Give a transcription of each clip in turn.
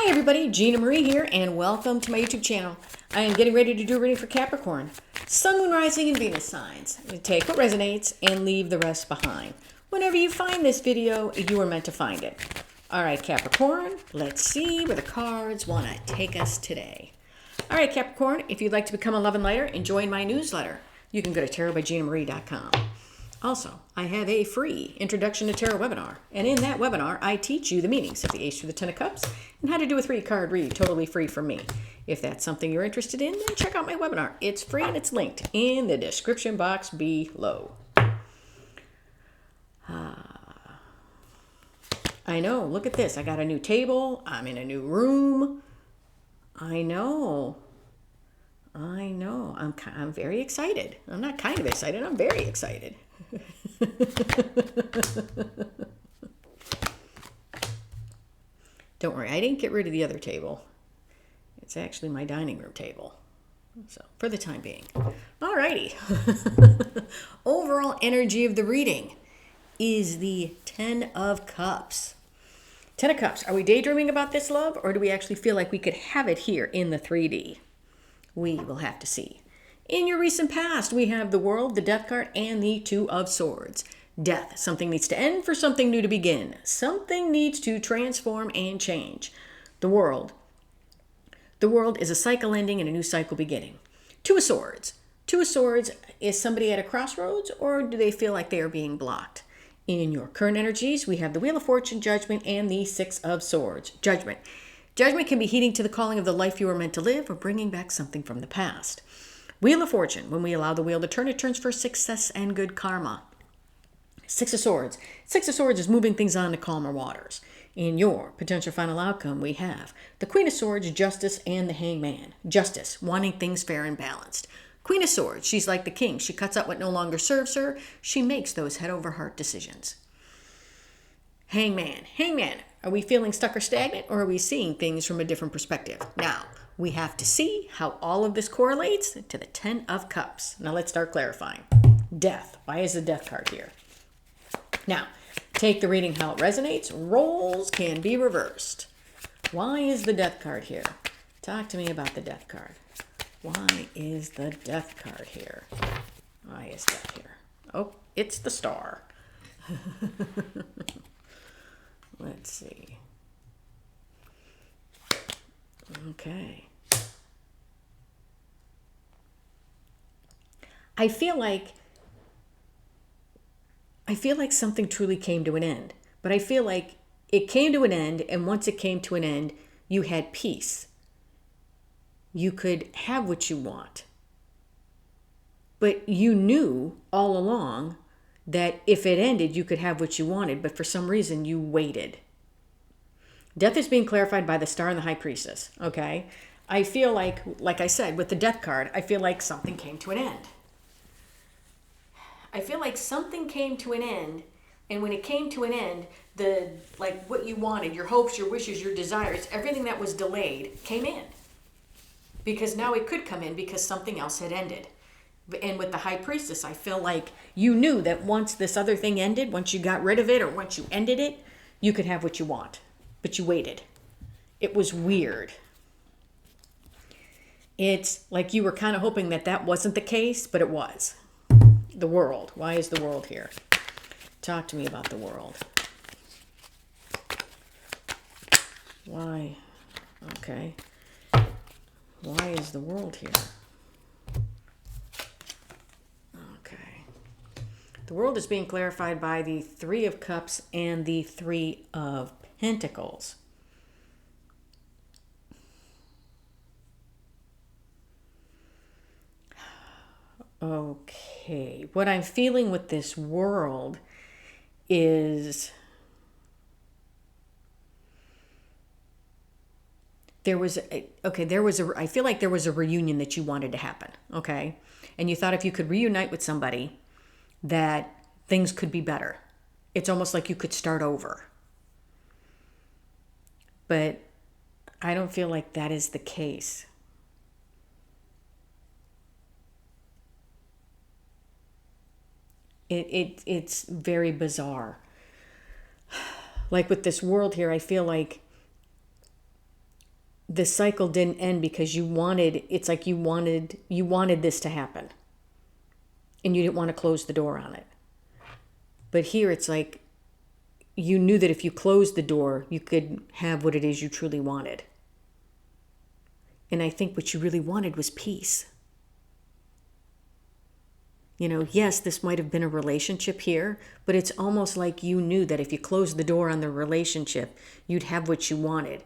Hi everybody, Gina Marie here, and welcome to my YouTube channel. I am getting ready to do a reading for Capricorn, Sun, Moon, Rising, and Venus signs. Take what resonates and leave the rest behind. Whenever you find this video, you are meant to find it. All right, Capricorn, let's see where the cards want to take us today. All right, Capricorn, if you'd like to become a love and lighter and join my newsletter, you can go to tarotbyginamarie.com. Also, I have a free Introduction to Tarot webinar, and in that webinar, I teach you the meanings of the Ace through the Ten of Cups and how to do a 3-card read totally free from me. If that's something you're interested in, then check out my webinar. It's free and it's linked in the description box below. I know, look at this. I got a new table. I'm in a new room. I know. I'm very excited. I'm not kind of excited. I'm very excited. Don't worry, I didn't get rid of the other table. It's actually my dining room table. So, for the time being. Alrighty. Overall energy of the reading is the 10 of Cups. 10 of Cups. Are we daydreaming about this love, or do we actually feel like we could have it here in the 3D? We will have to see. In your recent past, we have the World, the Death card, and the Two of Swords. Death. Something needs to end for something new to begin. Something needs to transform and change. The World. The World is a cycle ending and a new cycle beginning. Two of Swords. Two of Swords is somebody at a crossroads, or do they feel like they are being blocked? In your current energies, we have the Wheel of Fortune, Judgment, and the Six of Swords. Judgment. Judgment can be heeding to the calling of the life you were meant to live or bringing back something from the past. Wheel of Fortune. When we allow the wheel to turn, it turns for success and good karma. Six of Swords. Six of Swords is moving things on to calmer waters. In your potential final outcome, we have the Queen of Swords, Justice, and the Hangman. Justice, wanting things fair and balanced. Queen of Swords, she's like the king. She cuts out what no longer serves her. She makes those head-over-heart decisions. Hangman. Hangman, are we feeling stuck or stagnant, or are we seeing things from a different perspective? Now, we have to see how all of this correlates to the 10 of Cups. Now let's start clarifying. Death. Why is the Death card here? Now, take the reading how it resonates. Roles can be reversed. Why is the Death card here? Talk to me about the Death card. Why is the Death card here? Why is that here? Oh, it's the Star. Let's see. Okay. I feel like something truly came to an end, but I feel like it came to an end, and once it came to an end, you had peace. You could have what you want. But you knew all along that if it ended, you could have what you wanted, but for some reason you waited. Death is being clarified by the Star and the High Priestess, okay? I feel like I said, with the Death card, I feel like something came to an end. I feel like something came to an end, and when it came to an end, what you wanted, your hopes, your wishes, your desires, everything that was delayed came in. Because now it could come in because something else had ended. And with the High Priestess, I feel like you knew that once this other thing ended, once you got rid of it or once you ended it, you could have what you want. But you waited. It was weird. It's like you were kind of hoping that that wasn't the case, but it was. The World. Why is the World here? Talk to me about the World. Why? Okay. Why is the World here? Okay. The World is being clarified by the Three of Cups and the Three of Pentacles. Okay. What I'm feeling with this World is I feel like there was a reunion that you wanted to happen, okay? And you thought if you could reunite with somebody that things could be better. It's almost like you could start over. But I don't feel like that is the case. It's very bizarre. Like with this World here, I feel like the cycle didn't end because it's like you wanted this to happen and you didn't want to close the door on it. But here it's like you knew that if you closed the door, you could have what it is you truly wanted. And I think what you really wanted was peace. Yes, this might have been a relationship here, but it's almost like you knew that if you closed the door on the relationship, you'd have what you wanted.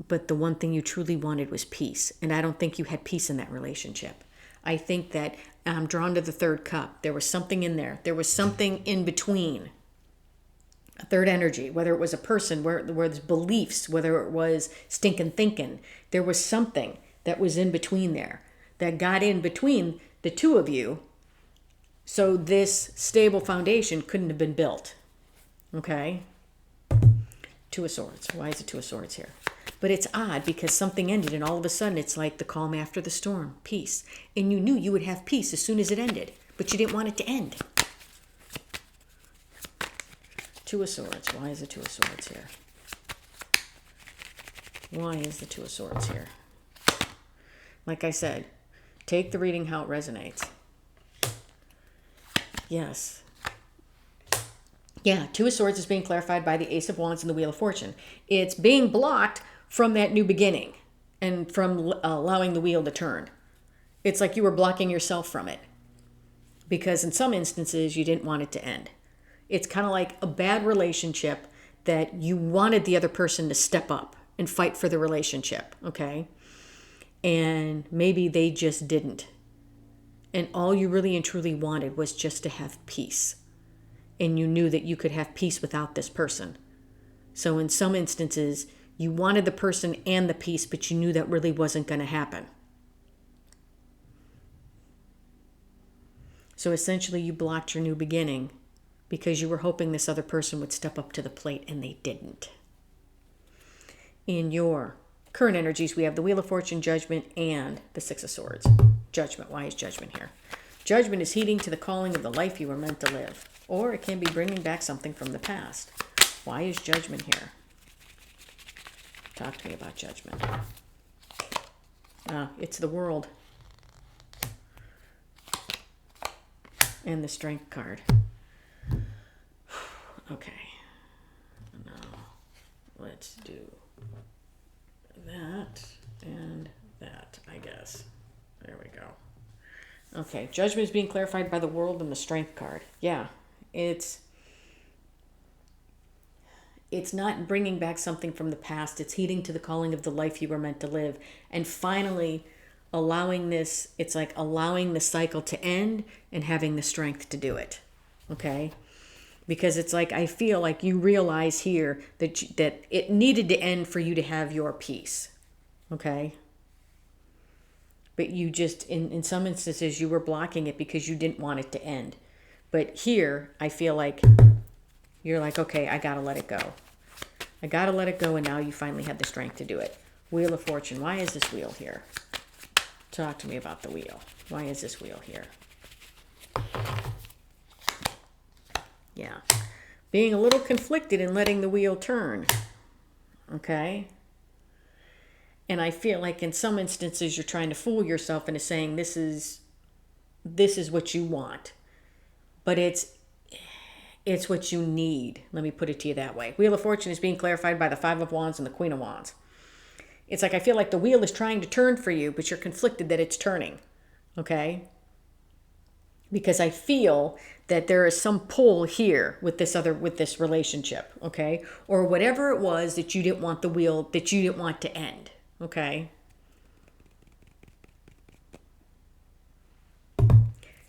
But the one thing you truly wanted was peace. And I don't think you had peace in that relationship. I think that I'm drawn to the third cup. There was something in there. There was something in between. A third energy, whether it was a person, where there's beliefs, whether it was stinking thinking. There was something that was in between there that got in between the two of you. So this stable foundation couldn't have been built. Okay? Two of Swords. Why is it Two of Swords here? But it's odd because something ended and all of a sudden it's like the calm after the storm. Peace. And you knew you would have peace as soon as it ended. But you didn't want it to end. Two of Swords. Why is the Two of Swords here? Why is the Two of Swords here? Like I said, take the reading how it resonates. Yes. Yeah, Two of Swords is being clarified by the Ace of Wands and the Wheel of Fortune. It's being blocked from that new beginning and from allowing the wheel to turn. It's like you were blocking yourself from it because in some instances you didn't want it to end. It's kind of like a bad relationship that you wanted the other person to step up and fight for the relationship, okay? And maybe they just didn't. And all you really and truly wanted was just to have peace. And you knew that you could have peace without this person. So in some instances, you wanted the person and the peace, but you knew that really wasn't going to happen. So essentially, you blocked your new beginning because you were hoping this other person would step up to the plate, and they didn't. In your current energies, we have the Wheel of Fortune, Judgment, and the Six of Swords. Judgment. Why is Judgment here? Judgment is heeding to the calling of the life you were meant to live. Or it can be bringing back something from the past. Why is Judgment here? Talk to me about Judgment. It's the World. And the Strength card. Okay. Now, let's do that and that, I guess. There we go. Okay, Judgment is being clarified by the World and the Strength card. Yeah, it's not bringing back something from the past. It's heeding to the calling of the life you were meant to live. And finally allowing this, it's like allowing the cycle to end and having the strength to do it. Okay? Because it's like, I feel like you realize here that it needed to end for you to have your peace. Okay? But you just, in some instances, you were blocking it because you didn't want it to end. But here, I feel like you're like, okay, I got to let it go. I got to let it go, and now you finally had the strength to do it. Wheel of Fortune. Why is this wheel here? Talk to me about the wheel. Why is this wheel here? Yeah. Being a little conflicted in letting the wheel turn. Okay? And I feel like in some instances you're trying to fool yourself into saying this is what you want. But it's what you need. Let me put it to you that way. Wheel of Fortune is being clarified by the Five of Wands and the Queen of Wands. It's like I feel like the wheel is trying to turn for you, but you're conflicted that it's turning. Okay? Because I feel that there is some pull here with this relationship, okay? Or whatever it was that you didn't want that you didn't want to end, okay?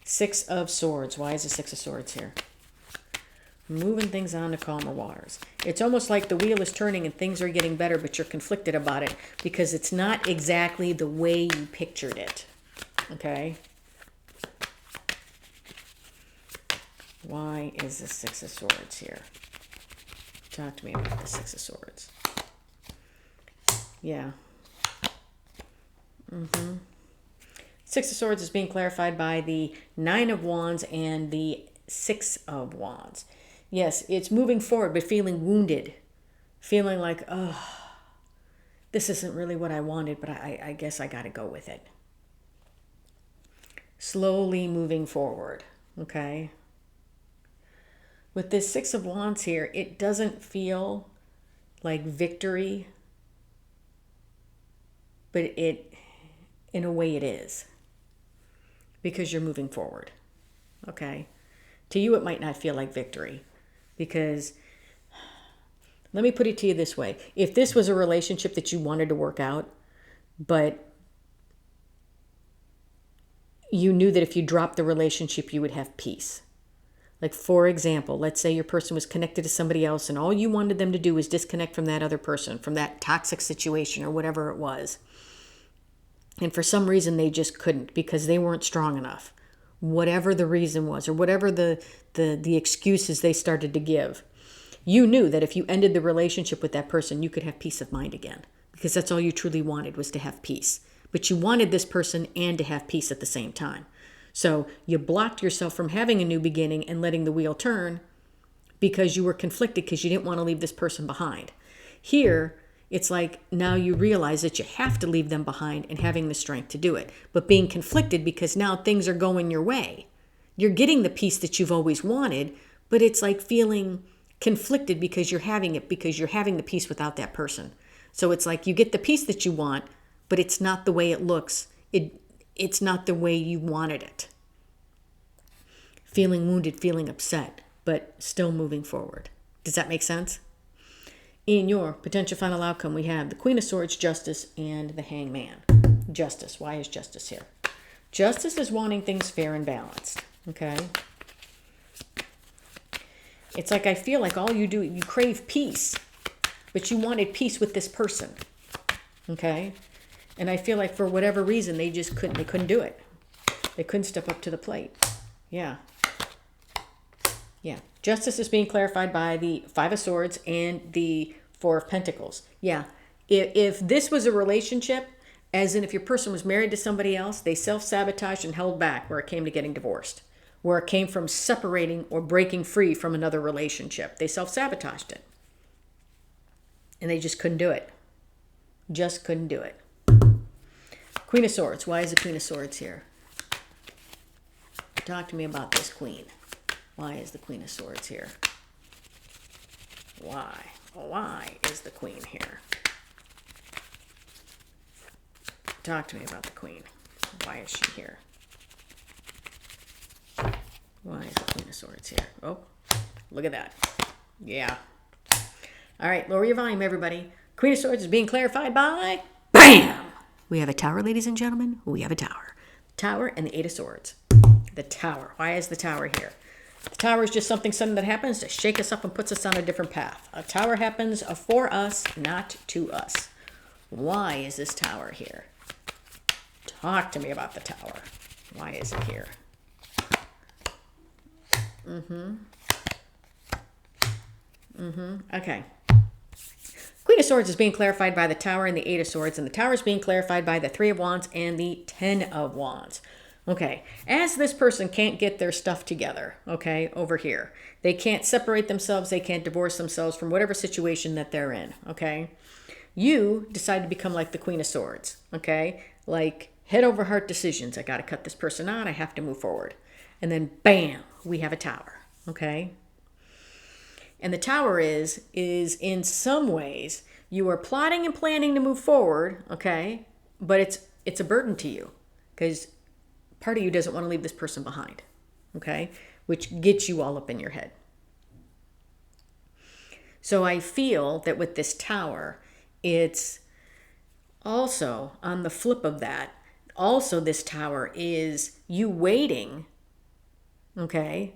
Six of Swords. Why is the Six of Swords here? Moving things on to calmer waters. It's almost like the wheel is turning and things are getting better, but you're conflicted about it because it's not exactly the way you pictured it, okay? Why is the Six of Swords here? Talk to me about the Six of Swords. Yeah. Six of Swords is being clarified by the Nine of Wands and the Six of Wands. Yes, it's moving forward, but feeling wounded. Feeling like, oh, this isn't really what I wanted, but I guess I got to go with it. Slowly moving forward, okay? With this Six of Wands here, it doesn't feel like victory, but it, in a way it is, because you're moving forward, okay? To you, it might not feel like victory, because let me put it to you this way. If this was a relationship that you wanted to work out, but you knew that if you dropped the relationship, you would have peace. Like, for example, let's say your person was connected to somebody else and all you wanted them to do was disconnect from that other person, from that toxic situation or whatever it was. And for some reason, they just couldn't because they weren't strong enough. Whatever the reason was, or whatever the excuses they started to give. You knew that if you ended the relationship with that person, you could have peace of mind again, because that's all you truly wanted, was to have peace. But you wanted this person and to have peace at the same time. So you blocked yourself from having a new beginning and letting the wheel turn because you were conflicted because you didn't want to leave this person behind. Here, it's like now you realize that you have to leave them behind and having the strength to do it, but being conflicted because now things are going your way. You're getting the peace that you've always wanted, but it's like feeling conflicted because you're having it, because you're having the peace without that person. So it's like you get the peace that you want, but it's not the way it looks. It's not the way you wanted it. Feeling wounded, feeling upset, but still moving forward. Does that make sense? In your potential final outcome, we have the Queen of Swords, Justice, and the Hangman. Justice. Why is Justice here? Justice is wanting things fair and balanced. Okay? It's like I feel like all you do, you crave peace, but you wanted peace with this person. Okay? And I feel like for whatever reason, they just couldn't. They couldn't do it. They couldn't step up to the plate. Yeah. Yeah. Justice is being clarified by the Five of Swords and the Four of Pentacles. Yeah. If this was a relationship, as in if your person was married to somebody else, they self-sabotaged and held back where it came to getting divorced, where it came from separating or breaking free from another relationship. They self-sabotaged it. And they just couldn't do it. Just couldn't do it. Queen of Swords. Why is the Queen of Swords here? Talk to me about this Queen. Why is the Queen of Swords here? Why? Why is the Queen here? Talk to me about the Queen. Why is she here? Why is the Queen of Swords here? Oh, look at that. Yeah. All right, lower your volume, everybody. Queen of Swords is being clarified by... BAM! We have a tower, ladies and gentlemen. We have a tower. Tower and the Eight of Swords. The Tower. Why is the Tower here? The Tower is just something sudden that happens to shake us up and puts us on a different path. A Tower happens for us, not to us. Why is this Tower here? Talk to me about the Tower. Why is it here? Okay. Queen of Swords is being clarified by the Tower and the Eight of Swords, and the Tower is being clarified by the Three of Wands and the Ten of Wands. Okay, as this person can't get their stuff together, okay, over here. They can't separate themselves, they can't divorce themselves from whatever situation that they're in, okay? You decide to become like the Queen of Swords, okay? Like head over heart decisions. I got to cut this person out, I have to move forward. And then bam, we have a Tower, okay? And the Tower is in some ways, you are plotting and planning to move forward, okay? But it's a burden to you because part of you doesn't want to leave this person behind, okay? Which gets you all up in your head. So I feel that with this Tower, it's also on the flip of that, also this Tower is you waiting, okay?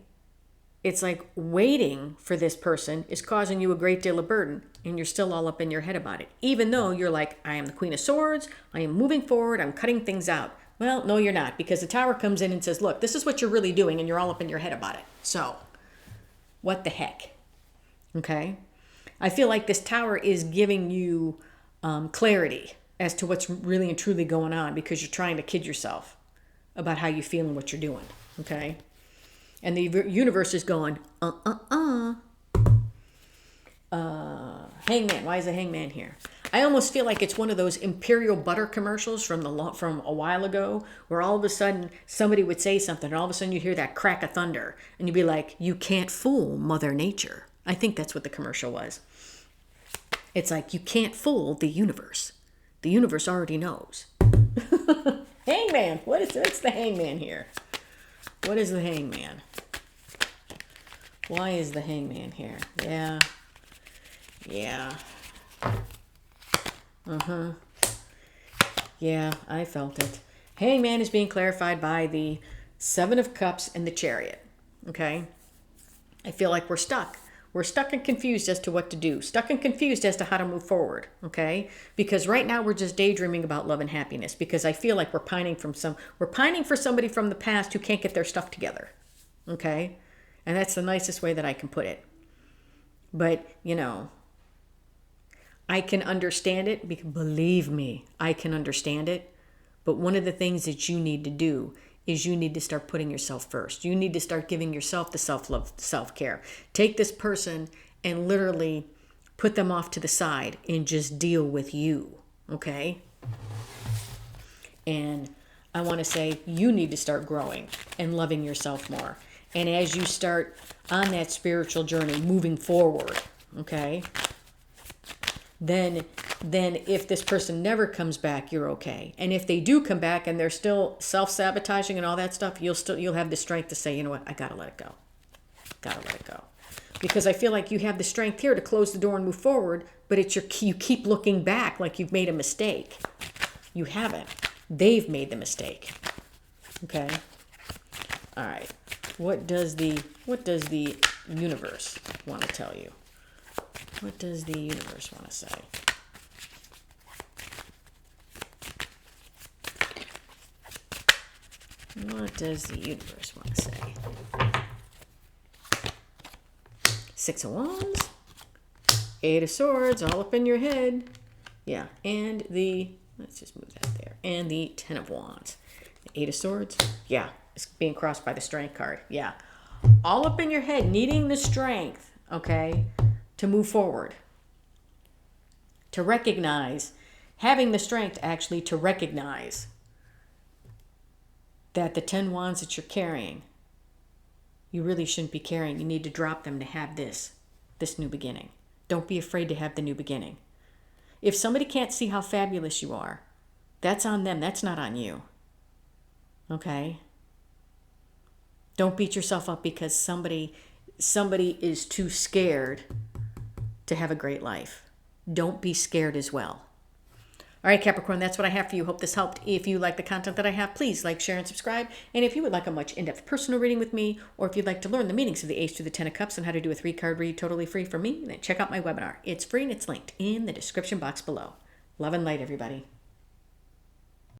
It's like waiting for this person is causing you a great deal of burden, and you're still all up in your head about it. Even though you're like, I am the Queen of Swords, I am moving forward, I'm cutting things out. Well, no, you're not, because the Tower comes in and says, look, this is what you're really doing, and you're all up in your head about it. So, what the heck? Okay? I feel like this Tower is giving you clarity as to what's really and truly going on, because you're trying to kid yourself about how you feel and what you're doing. Okay? And the universe is going, Hangman. Why is the Hangman here? I almost feel like it's one of those Imperial Butter commercials from a while ago, where all of a sudden somebody would say something, and all of a sudden you'd hear that crack of thunder, and you'd be like, "You can't fool Mother Nature." I think that's what the commercial was. It's like, you can't fool the universe. The universe already knows. Hangman. What's the hangman here? What is the hangman? Why is the hangman here? Yeah. Yeah. Yeah, I felt it. Hangman is being clarified by the Seven of Cups and the Chariot. Okay? I feel like we're stuck. We're stuck and confused as to what to do. Stuck and confused as to how to move forward. Okay? Because right now we're just daydreaming about love and happiness. Because I feel like we're pining for somebody from the past who can't get their stuff together. Okay? And that's the nicest way that I can put it. But, I can understand it. Believe me, I can understand it. But one of the things that you need to do is you need to start putting yourself first. You need to start giving yourself the self-love, self-care. Take this person and literally put them off to the side and just deal with you, okay? And I want to say you need to start growing and loving yourself more. And as you start on that spiritual journey, moving forward, okay? Then if this person never comes back, you're okay. And if they do come back and they're still self-sabotaging and all that stuff, you'll have the strength to say, you know what, I gotta let it go. Gotta let it go. Because I feel like you have the strength here to close the door and move forward, but you keep looking back like you've made a mistake. You haven't. They've made the mistake. Okay? All right. What does the universe want to tell you? What does the universe want to say? What does the universe want to say? Six of Wands, Eight of Swords, all up in your head. Yeah, and let's just move that there. And the Ten of Wands. Eight of Swords, yeah, it's being crossed by the Strength card. Yeah, all up in your head, needing the strength, okay, to move forward. To recognize, having the strength actually to recognize that the 10 wands that you're carrying, you really shouldn't be carrying. You need to drop them to have this new beginning. Don't be afraid to have the new beginning. If somebody can't see how fabulous you are, that's on them. That's not on you. Okay? Don't beat yourself up because somebody is too scared to have a great life. Don't be scared as well. All right, Capricorn, that's what I have for you. Hope this helped. If you like the content that I have, please like, share, and subscribe. And if you would like a much in-depth personal reading with me, or if you'd like to learn the meanings of the Ace to the Ten of Cups and how to do a 3-card read totally free from me, then check out my webinar. It's free and it's linked in the description box below. Love and light, everybody.